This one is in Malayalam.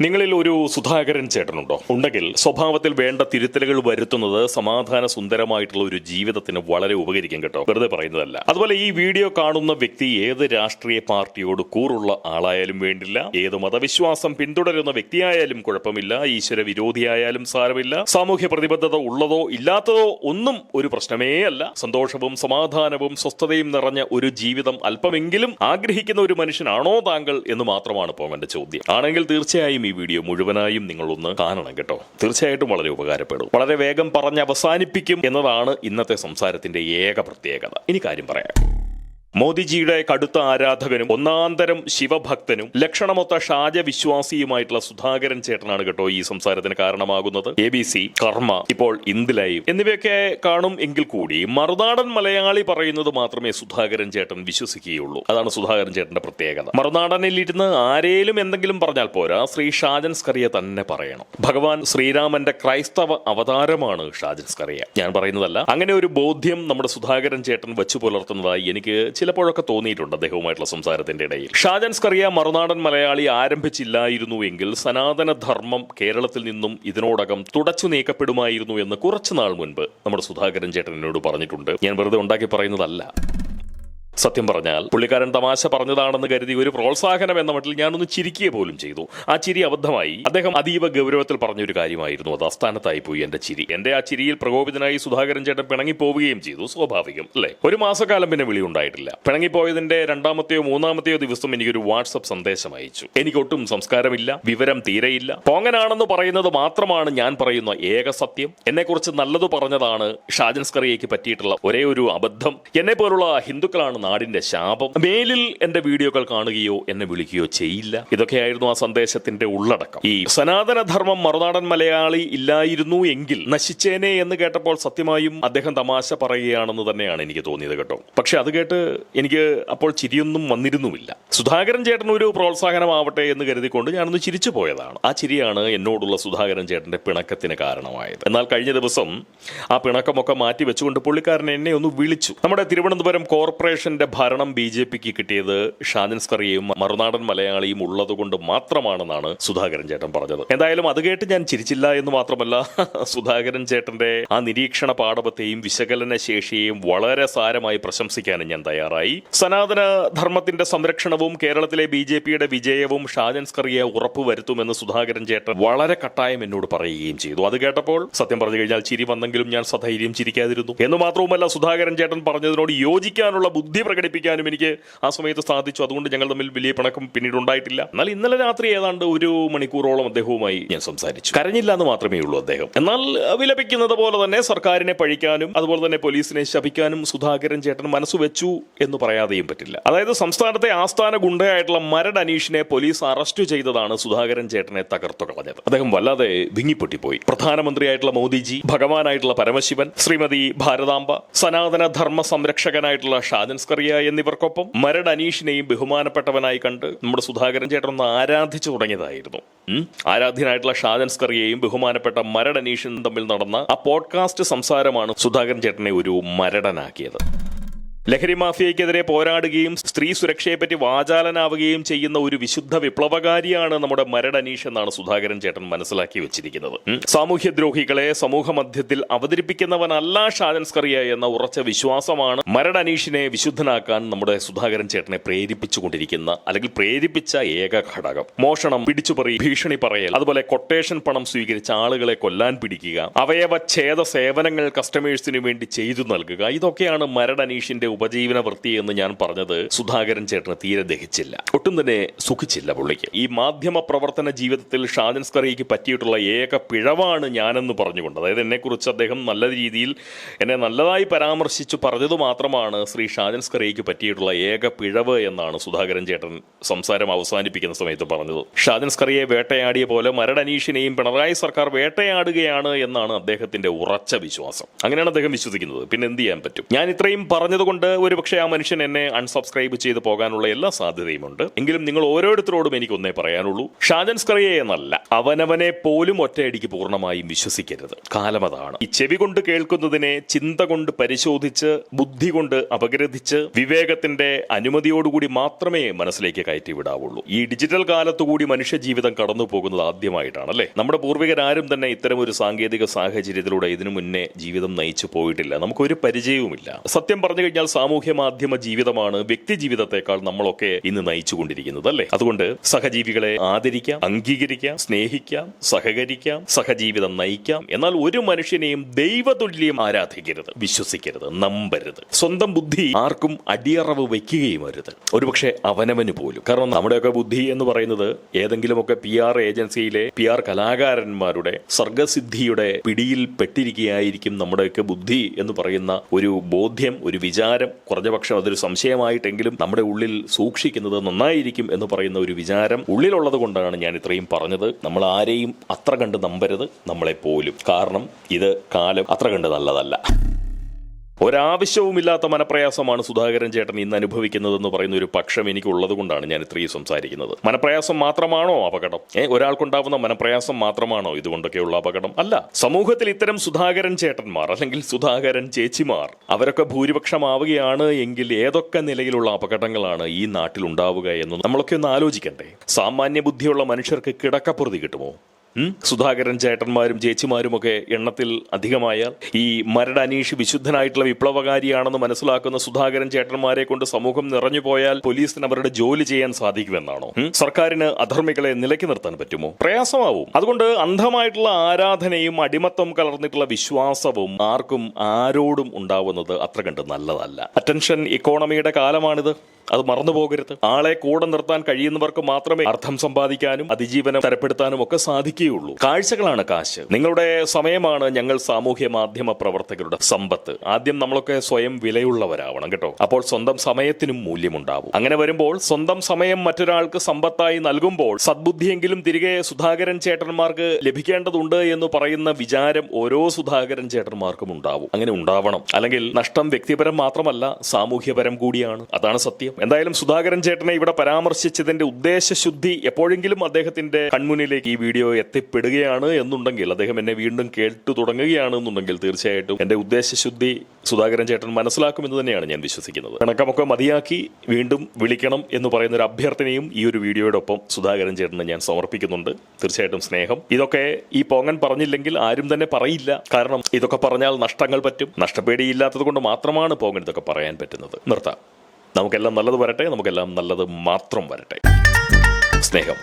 നിങ്ങളിൽ ഒരു സുധാകരൻ ചേട്ടനുണ്ടോ? ഉണ്ടെങ്കിൽ സ്വഭാവത്തിൽ വേണ്ട തിരുത്തലുകൾ വരുത്തുന്നത് സമാധാന സുന്ദരമായിട്ടുള്ള ഒരു ജീവിതത്തിന് വളരെ ഉപകരിക്കും കേട്ടോ, വെറുതെ പറയുന്നതല്ല. അതുപോലെ ഈ വീഡിയോ കാണുന്ന വ്യക്തി ഏത് രാഷ്ട്രീയ പാർട്ടിയോട് കൂറുള്ള ആളായാലും വേണ്ടില്ല, ഏത് മതവിശ്വാസം പിന്തുടരുന്ന വ്യക്തിയായാലും കുഴപ്പമില്ല, ഈശ്വര വിരോധിയായാലും സാരമില്ല, സാമൂഹ്യ പ്രതിബദ്ധത ഉള്ളതോ ഇല്ലാത്തതോ ഒന്നും ഒരു പ്രശ്നമേ അല്ല. സന്തോഷവും സമാധാനവും സ്വസ്ഥതയും നിറഞ്ഞ ഒരു ജീവിതം അല്പമെങ്കിലും ആഗ്രഹിക്കുന്ന ഒരു മനുഷ്യനാണോ താങ്കൾ എന്ന് മാത്രമാണ് ഇപ്പോൾ എന്റെ ചോദ്യം. ആണെങ്കിൽ തീർച്ചയായും ഈ വീഡിയോ മുഴുവനായും നിങ്ങളൊന്ന് കാണണം കേട്ടോ. തീർച്ചയായിട്ടും വളരെ ഉപകാരപ്പെടും. വളരെ വേഗം പറഞ്ഞ് അവസാനിപ്പിക്കും എന്നതാണ് ഇന്നത്തെ സംസാരത്തിന്റെ ഏക പ്രത്യേകത. ഇനി കാര്യം പറയാം. മോദിജിയുടെ കടുത്ത ആരാധകനും ഒന്നാന്തരം ശിവഭക്തനും ലക്ഷണമൊത്ത ഷാജ വിശ്വാസിയുമായിട്ടുള്ള സുധാകരൻ ചേട്ടനാണ് കേട്ടോ ഈ സംസാരത്തിന് കാരണമാകുന്നത്. ABC, കർമ്മ, ഇപ്പോൾ ഇന്ത് ലൈവ് എന്നിവയൊക്കെ കാണും എങ്കിൽ കൂടി മറുനാടൻ മലയാളി പറയുന്നത് മാത്രമേ സുധാകരൻ ചേട്ടൻ വിശ്വസിക്കുകയുള്ളൂ. അതാണ് സുധാകരൻ ചേട്ടന്റെ പ്രത്യേകത. മറുനാടനിൽ ഇരുന്ന് ആരേലും എന്തെങ്കിലും പറഞ്ഞാൽ പോരാ, ശ്രീ ഷാജൻ സ്കറിയ തന്നെ പറയണം. ഭഗവാൻ ശ്രീരാമന്റെ ക്രൈസ്തവ അവതാരമാണ് ഷാജൻ സ്കറിയ, ഞാൻ പറയുന്നതല്ല. അങ്ങനെ ഒരു ബോധ്യം നമ്മുടെ സുധാകരൻ ചേട്ടൻ വെച്ചു പുലർത്തുന്നതായി എനിക്ക് ചിലപ്പോഴൊക്കെ തോന്നിയിട്ടുണ്ട് അദ്ദേഹവുമായിട്ടുള്ള സംസാരത്തിന്റെ ഇടയിൽ. ഷാജൻ സ്കറിയ മറുനാടൻ മലയാളി ആരംഭിച്ചില്ലായിരുന്നു എങ്കിൽ സനാതന ധർമ്മം കേരളത്തിൽ നിന്നും ഇതിനോടകം തുടച്ചു നീക്കപ്പെടുമായിരുന്നു എന്ന് കുറച്ചുനാൾ മുൻപ് നമ്മുടെ സുധാകരൻ ചേട്ടൻ എന്നോട് പറഞ്ഞിട്ടുണ്ട്. ഞാൻ വെറുതെ ഉണ്ടാക്കി പറയുന്നതല്ല. സത്യം പറഞ്ഞാൽ പുള്ളിക്കാരൻ തമാശ പറഞ്ഞതാണെന്ന് കരുതി ഒരു പ്രോത്സാഹനം എന്ന മട്ടിൽ ഞാനൊന്ന് ചിരിക്കുക പോലും ചെയ്തു. ആ ചിരി അബദ്ധമായി. അദ്ദേഹം അതീവ ഗൗരവത്തിൽ പറഞ്ഞൊരു കാര്യമായിരുന്നു. അത് അസ്ഥാനത്തായി പോയി എന്റെ ചിരി. എന്റെ ആ ചിരിയിൽ പ്രകോപിതനായി സുധാകരൻ ചേട്ടൻ പിണങ്ങിപ്പോവുകയും ചെയ്തു. സ്വാഭാവികം അല്ലേ? ഒരു മാസക്കാലം പിന്നെ വിളി ഉണ്ടായിട്ടില്ല. പിണങ്ങിപ്പോയതിന്റെ രണ്ടാമത്തെയോ മൂന്നാമത്തെയോ ദിവസം എനിക്കൊരു വാട്സപ്പ് സന്ദേശം അയച്ചു. എനിക്കൊട്ടും സംസ്കാരമില്ല, വിവരം തീരെയില്ല, പോങ്ങനാണെന്ന് പറയുന്നത് മാത്രമാണ് ഞാൻ പറയുന്ന ഏക സത്യം. എന്നെക്കുറിച്ച് നല്ലത് പറഞ്ഞതാണ് ഷാജൻ സ്കറിയയ്ക്ക് പറ്റിയിട്ടുള്ള ഒരേ ഒരു അബദ്ധം. എന്നെ പോലുള്ള ഹിന്ദുക്കളാണ് നാടിന്റെ ശാപം. മേലിൽ എന്റെ വീഡിയോകൾ കാണുകയോ എന്നെ വിളിക്കുകയോ ചെയ്യില്ല. ഇതൊക്കെയായിരുന്നു ആ സന്ദേശത്തിന്റെ ഉള്ളടക്കം. ഈ സനാതനധർമ്മം മറുനാടൻ മലയാളി ഇല്ലായിരുന്നു എങ്കിൽ നശിച്ചേനെ എന്ന് കേട്ടപ്പോൾ സത്യമായും അദ്ദേഹം തമാശ പറയുകയാണെന്ന് തന്നെയാണ് എനിക്ക് തോന്നിയത് കേട്ടോ. പക്ഷെ അത് കേട്ട് എനിക്ക് അപ്പോൾ ചിരിയൊന്നും വന്നിരുന്നുമില്ല. സുധാകരൻ ചേട്ടൻ ഒരു പ്രോത്സാഹനമാവട്ടെ എന്ന് കരുതിക്കൊണ്ട് ഞാനൊന്ന് ചിരിച്ചു പോയതാണ്. ആ ചിരിയാണ് എന്നോടുള്ള സുധാകരൻ ചേട്ടന്റെ പിണക്കത്തിന് കാരണമായത്. എന്നാൽ കഴിഞ്ഞ ദിവസം ആ പിണക്കമൊക്കെ മാറ്റി വെച്ചുകൊണ്ട് പുള്ളിക്കാരൻ എന്നെ ഒന്ന് വിളിച്ചു. നമ്മുടെ തിരുവനന്തപുരം കോർപ്പറേഷൻ ഭരണം BJPക്ക് കിട്ടിയത് ഷാജൻ സ്കറിയയും മറുനാടൻ മലയാളിയും ഉള്ളതുകൊണ്ട് മാത്രമാണെന്നാണ് സുധാകരൻ ചേട്ടൻ പറഞ്ഞത്. എന്തായാലും അത് കേട്ട് ഞാൻ ചിരിച്ചില്ല എന്ന് മാത്രമല്ല, സുധാകരൻ ചേട്ടന്റെ ആ നിരീക്ഷണ പാടവത്തെയും വിശകലന ശേഷിയെയും വളരെ സാരമായി പ്രശംസിക്കാനും ഞാൻ തയ്യാറായി. സനാതന ധർമ്മത്തിന്റെ സംരക്ഷണവും കേരളത്തിലെ BJPയുടെ വിജയവും ഷാജൻ സ്കറിയ ഉറപ്പുവരുത്തുമെന്ന് സുധാകരൻ ചേട്ടൻ വളരെ കട്ടായം എന്നോട് പറയുകയും ചെയ്തു. അത് കേട്ടപ്പോൾ സത്യം പറഞ്ഞു കഴിഞ്ഞാൽ ചിരി വന്നെങ്കിലും ഞാൻ സധൈര്യം ചിരിക്കാതിരുന്നു. എന്ന് മാത്രവുമല്ല, സുധാകരൻ ചേട്ടൻ പറഞ്ഞതിനോട് യോജിക്കാനുള്ള ബുദ്ധി പ്രകടിപ്പിക്കാനും എനിക്ക് ആ സമയത്ത് സാധിച്ചു. അതുകൊണ്ട് ഞങ്ങൾ തമ്മിൽ വലിയ പിണക്കം പിന്നീട് ഉണ്ടായിട്ടില്ല. എന്നാൽ ഇന്നലെ രാത്രി ഏതാണ്ട് 1 മണിക്കൂറോളം അദ്ദേഹവുമായി ഞാൻ സംസാരിച്ചു. കരഞ്ഞില്ല എന്ന് മാത്രമേ ഉള്ളൂ അദ്ദേഹം. എന്നാൽ വിലപിക്കുന്നത് പോലെ തന്നെ സർക്കാരിനെ പഴിക്കാനും അതുപോലെ തന്നെ പോലീസിനെ ശപിക്കാനും സുധാകരൻ ചേട്ടൻ മനസ്സ് വെച്ചു എന്ന് പറയാതെയും പറ്റില്ല. അതായത് സംസ്ഥാനത്തെ ആസ്ഥാന ഗുണ്ടയായിട്ടുള്ള മരട് അനീഷിനെ പോലീസ് അറസ്റ്റ് ചെയ്തതാണ് സുധാകരൻ ചേട്ടനെ തകർത്തു കളഞ്ഞത്. അദ്ദേഹം വല്ലാതെ വിങ്ങിപ്പൊട്ടിപ്പോയി. പ്രധാനമന്ത്രിയായിട്ടുള്ള മോദിജി, ഭഗവാനായിട്ടുള്ള പരമശിവൻ, ശ്രീമതി ഭാരതാംബ, സനാതന ധർമ്മ സംരക്ഷകനായിട്ടുള്ള ഷാജൻ സ്കറിയ എന്നിവർക്കൊപ്പം മരട് അനീഷിനെയും ബഹുമാനപ്പെട്ടവനായി കണ്ട് നമ്മുടെ സുധാകരൻ ചേട്ടൻ ഒന്ന് ആരാധിച്ചു തുടങ്ങിയതായിരുന്നു. ആരാധ്യനായിട്ടുള്ള ഷാജൻ സ്കറിയയും ബഹുമാനപ്പെട്ട മരട് അനീഷും തമ്മിൽ നടന്ന ആ പോഡ്കാസ്റ്റ് സംസാരമാണ് സുധാകരൻ ചേട്ടനെ ഒരു മരടനാക്കിയത്. ലഹരി മാഫിയയ്ക്കെതിരെ പോരാടുകയും സ്ത്രീ സുരക്ഷയെപ്പറ്റി വാചാലനാവുകയും ചെയ്യുന്ന ഒരു വിശുദ്ധ വിപ്ലവകാരിയാണ് നമ്മുടെ മരട് അനീഷ് എന്നാണ് സുധാകരൻ ചേട്ടൻ മനസ്സിലാക്കി വെച്ചിരിക്കുന്നത്. സാമൂഹ്യദ്രോഹികളെ സമൂഹ മധ്യത്തിൽ അവതരിപ്പിക്കുന്നവനല്ല ഷാജൻ സ്കറിയ എന്ന ഉറച്ച വിശ്വാസമാണ് മരട് അനീഷിനെ വിശുദ്ധനാക്കാൻ നമ്മുടെ സുധാകരൻ ചേട്ടനെ പ്രേരിപ്പിച്ചുകൊണ്ടിരിക്കുന്ന അല്ലെങ്കിൽ പ്രേരിപ്പിച്ച ഏക ഘടകം. മോഷണം, പിടിച്ചുപറി, ഭീഷണി പറയൽ, അതുപോലെ കൊട്ടേഷൻ പണം സ്വീകരിച്ച ആളുകളെ കൊല്ലാൻ പിടിക്കുക, അവയവച്ഛേദ സേവനങ്ങൾ കസ്റ്റമേഴ്സിന് വേണ്ടി ചെയ്തു നൽകുക, ഇതൊക്കെയാണ് മരട് അനീഷിന്റെ ഉപജീവന വൃത്തി എന്ന് ഞാൻ പറഞ്ഞത് സുധാകരൻ ചേട്ടന് തീരെ ദഹിച്ചില്ല. ഒട്ടും തന്നെ സുഖിച്ചില്ല പുള്ളിക്ക്. ഈ മാധ്യമ പ്രവർത്തന ജീവിതത്തിൽ ഷാജൻ സ്കറിയയ്ക്ക് പറ്റിയിട്ടുള്ള ഏക പിഴവാണ് ഞാനെന്ന് പറഞ്ഞുകൊണ്ട്, അതായത് എന്നെക്കുറിച്ച് അദ്ദേഹം നല്ല രീതിയിൽ എന്നെ നല്ലതായി പരാമർശിച്ചു പറഞ്ഞത് മാത്രമാണ് ശ്രീ ഷാജൻ സ്കറിയയ്ക്ക് പറ്റിയിട്ടുള്ള ഏക പിഴവ് എന്നാണ് സുധാകരൻ ചേട്ടൻ സംസാരം അവസാനിപ്പിക്കുന്ന സമയത്ത് പറഞ്ഞത്. ഷാജൻ സ്കറിയെ വേട്ടയാടിയ പോലെ മരട് അനീഷിനെയും പിണറായി സർക്കാർ വേട്ടയാടുകയാണ് എന്നാണ് അദ്ദേഹത്തിന്റെ ഉറച്ച വിശ്വാസം. അങ്ങനെയാണ് അദ്ദേഹം വിശ്വസിക്കുന്നത്. പിന്നെ എന്ത് ചെയ്യാൻ പറ്റും? ഞാൻ ഇത്രയും പറഞ്ഞതുകൊണ്ട് അതുകൊണ്ട് ഒരുപക്ഷെ ആ മനുഷ്യൻ എന്നെ അൺസബ്സ്ക്രൈബ് ചെയ്ത് പോകാനുള്ള എല്ലാ സാധ്യതയുമുണ്ട്. എങ്കിലും നിങ്ങൾ ഓരോരുത്തരോടും എനിക്ക് ഒന്നേ പറയാനുള്ളൂ, ഷാജൻ സ്കറിയ എന്നല്ല, അവനവനെ പോലും ഒറ്റയടിക്ക് പൂർണ്ണമായും വിശ്വസിക്കരുത്. കാലമതാണ്. ഈ ചെവി കൊണ്ട് കേൾക്കുന്നതിനെ ചിന്ത കൊണ്ട് പരിശോധിച്ച്, ബുദ്ധി കൊണ്ട് അപഗ്രഥിച്ച്, വിവേകത്തിന്റെ അനുമതിയോടുകൂടി മാത്രമേ മനസ്സിലേക്ക് കയറ്റി വിടാവുള്ളൂ. ഈ ഡിജിറ്റൽ കാലത്തുകൂടി മനുഷ്യ ജീവിതം കടന്നു പോകുന്നത് ആദ്യമായിട്ടാണ് അല്ലേ? നമ്മുടെ പൂർവികരാരും തന്നെ ഇത്തരം ഒരു സാങ്കേതിക സാഹചര്യത്തിലൂടെ ഇതിനു മുന്നേ ജീവിതം നയിച്ചു പോയിട്ടില്ല. നമുക്കൊരു പരിചയവുമില്ല. സത്യം പറഞ്ഞു കഴിഞ്ഞാൽ സാമൂഹ്യ മാധ്യമ ജീവിതമാണ് വ്യക്തി ജീവിതത്തെക്കാൾ നമ്മളൊക്കെ ഇന്ന് നയിച്ചുകൊണ്ടിരിക്കുന്നത് അല്ലേ? അതുകൊണ്ട് സഹജീവികളെ ആദരിക്കാം, അംഗീകരിക്കാം, സ്നേഹിക്കാം, സഹകരിക്കാം, സഹജീവിതം നയിക്കാം. എന്നാൽ ഒരു മനുഷ്യനെയും ദൈവതുല്യം ആരാധിക്കരുത്, വിശ്വസിക്കരുത്, നമ്പരുത്. സ്വന്തം ബുദ്ധി ആർക്കും അടിയറവ് വയ്ക്കുകയും അരുത്, ഒരുപക്ഷെ അവനവന് പോലും. കാരണം നമ്മുടെയൊക്കെ ബുദ്ധി എന്ന് പറയുന്നത് ഏതെങ്കിലുമൊക്കെ PR ഏജൻസിയിലെ PR കലാകാരന്മാരുടെ സർഗസിദ്ധിയുടെ പിടിയിൽ പെട്ടിരിക്കുകയായിരിക്കും നമ്മുടെയൊക്കെ ബുദ്ധി എന്ന് പറയുന്ന ഒരു ബോധ്യം, ഒരു വിചാരം, കുറഞ്ഞപക്ഷം അതൊരു സംശയമായിട്ടെങ്കിലും നമ്മുടെ ഉള്ളിൽ സൂക്ഷിക്കുന്നത് നന്നായിരിക്കും എന്ന് പറയുന്ന ഒരു വിചാരം ഉള്ളിലുള്ളത് കൊണ്ടാണ് ഞാൻ ഇത്രയും പറഞ്ഞത്. നമ്മൾ ആരെയും അത്ര കണ്ട് നമ്പരുത്, നമ്മളെ പോലും. കാരണം ഇത് കാലം അത്ര കണ്ട് നല്ലതല്ല. ഒരാവശ്യവുമില്ലാത്ത മനപ്രയാസമാണ് സുധാകരൻ ചേട്ടൻ ഇന്ന് അനുഭവിക്കുന്നതെന്ന് പറയുന്ന ഒരു പക്ഷം എനിക്കുള്ളത് കൊണ്ടാണ് ഞാൻ ഇത്രയും സംസാരിക്കുന്നത്. മനപ്രയാസം മാത്രമാണോ അപകടം? ഒരാൾക്കുണ്ടാവുന്ന മനപ്രയാസം മാത്രമാണോ ഇതുകൊണ്ടൊക്കെയുള്ള അപകടം? അല്ല. സമൂഹത്തിൽ ഇത്തരം സുധാകരൻ ചേട്ടന്മാർ അല്ലെങ്കിൽ സുധാകരൻ ചേച്ചിമാർ അവരൊക്കെ ഭൂരിപക്ഷമാവുകയാണ് എങ്കിൽ ഏതൊക്കെ നിലയിലുള്ള അപകടങ്ങളാണ് ഈ നാട്ടിൽ ഉണ്ടാവുക എന്ന് നമ്മളൊക്കെ ഒന്ന് ആലോചിക്കണ്ടേ? സാമാന്യ ബുദ്ധിയുള്ള മനുഷ്യർക്ക് കിടക്കപ്പുറതി കിട്ടുമോ? സുധാകരൻ ചേട്ടന്മാരും ചേച്ചിമാരുമൊക്കെ എണ്ണത്തിൽ അധികമായാൽ ഈ മരട് അനീഷ് വിശുദ്ധനായിട്ടുള്ള വിപ്ലവകാരിയാണെന്ന് മനസ്സിലാക്കുന്ന സുധാകരൻ ചേട്ടന്മാരെ കൊണ്ട് സമൂഹം നിറഞ്ഞു പോയാൽ പോലീസിന് അവരുടെ ജോലി ചെയ്യാൻ സാധിക്കുമെന്നാണോ? സർക്കാരിന് അധർമ്മികളെ നിലയ്ക്ക് നിർത്താൻ പറ്റുമോ? പ്രയാസമാവും. അതുകൊണ്ട് അന്ധമായിട്ടുള്ള ആരാധനയും അടിമത്തം കലർന്നിട്ടുള്ള വിശ്വാസവും ആർക്കും ആരോടും ഉണ്ടാവുന്നത് അത്ര കണ്ട് നല്ലതല്ല. അറ്റൻഷൻ ഇക്കോണമിയുടെ കാലമാണിത്, അത് മറന്നു പോകരുത്. ആളെ കൂടെ നിർത്താൻ കഴിയുന്നവർക്ക് മാത്രമേ അർത്ഥം സമ്പാദിക്കാനും അതിജീവനം തരപ്പെടുത്താനും ഒക്കെ സാധിക്കുകയുള്ളൂ. കാഴ്ചകളാണ് കാശ്. നിങ്ങളുടെ സമയമാണ് ഞങ്ങൾ സാമൂഹ്യ മാധ്യമ പ്രവർത്തകരുടെ സമ്പത്ത്. ആദ്യം നമ്മളൊക്കെ സ്വയം വിലയുള്ളവരാവണം കേട്ടോ. അപ്പോൾ സ്വന്തം സമയത്തിനും മൂല്യമുണ്ടാവും. അങ്ങനെ വരുമ്പോൾ സ്വന്തം സമയം മറ്റൊരാൾക്ക് സമ്പത്തായി നൽകുമ്പോൾ സദ്ബുദ്ധിയെങ്കിലും തിരികെ സുധാകരൻ ചേട്ടന്മാർക്ക് ലഭിക്കേണ്ടതുണ്ട് എന്ന് പറയുന്ന വിചാരം ഓരോ സുധാകരൻ ചേട്ടന്മാർക്കും ഉണ്ടാവും. അങ്ങനെ ഉണ്ടാവണം. അല്ലെങ്കിൽ നഷ്ടം വ്യക്തിപരം മാത്രമല്ല, സാമൂഹ്യപരം കൂടിയാണ്. അതാണ് സത്യം. എന്തായാലും സുധാകരൻ ചേട്ടനെ ഇവിടെ പരാമർശിച്ചതിന്റെ ഉദ്ദേശശുദ്ധി എപ്പോഴെങ്കിലും അദ്ദേഹത്തിന്റെ കൺമുന്നിലേക്ക് ഈ വീഡിയോ എത്തിപ്പെടുകയാണ് എന്നുണ്ടെങ്കിൽ, അദ്ദേഹം എന്നെ വീണ്ടും കേട്ടു തുടങ്ങുകയാണ് എന്നുണ്ടെങ്കിൽ തീർച്ചയായിട്ടും എന്റെ ഉദ്ദേശശുദ്ധി സുധാകരൻ ചേട്ടൻ മനസ്സിലാക്കുമെന്ന് തന്നെയാണ് ഞാൻ വിശ്വസിക്കുന്നത്. കണക്കമൊക്കെ മതിയാക്കി വീണ്ടും വിളിക്കണം എന്ന് പറയുന്ന ഒരു അഭ്യർത്ഥനയും ഈ ഒരു വീഡിയോയോടൊപ്പം സുധാകരൻ ചേട്ടന് ഞാൻ സമർപ്പിക്കുന്നുണ്ട്. തീർച്ചയായിട്ടും സ്നേഹം. ഇതൊക്കെ ഈ പോങ്ങൻ പറഞ്ഞില്ലെങ്കിൽ ആരും തന്നെ പറയില്ല. കാരണം ഇതൊക്കെ പറഞ്ഞാൽ നഷ്ടങ്ങൾ പറ്റും. നഷ്ടപ്പേടിയില്ലാത്തത് കൊണ്ട് മാത്രമാണ് പോങ്ങൻ ഇതൊക്കെ പറയാൻ പറ്റുന്നത്. നിർത്താം. നമുക്കെല്ലാം നല്ലത് വരട്ടെ, നമുക്കെല്ലാം നല്ലത് മാത്രം വരട്ടെ. സ്നേഹം.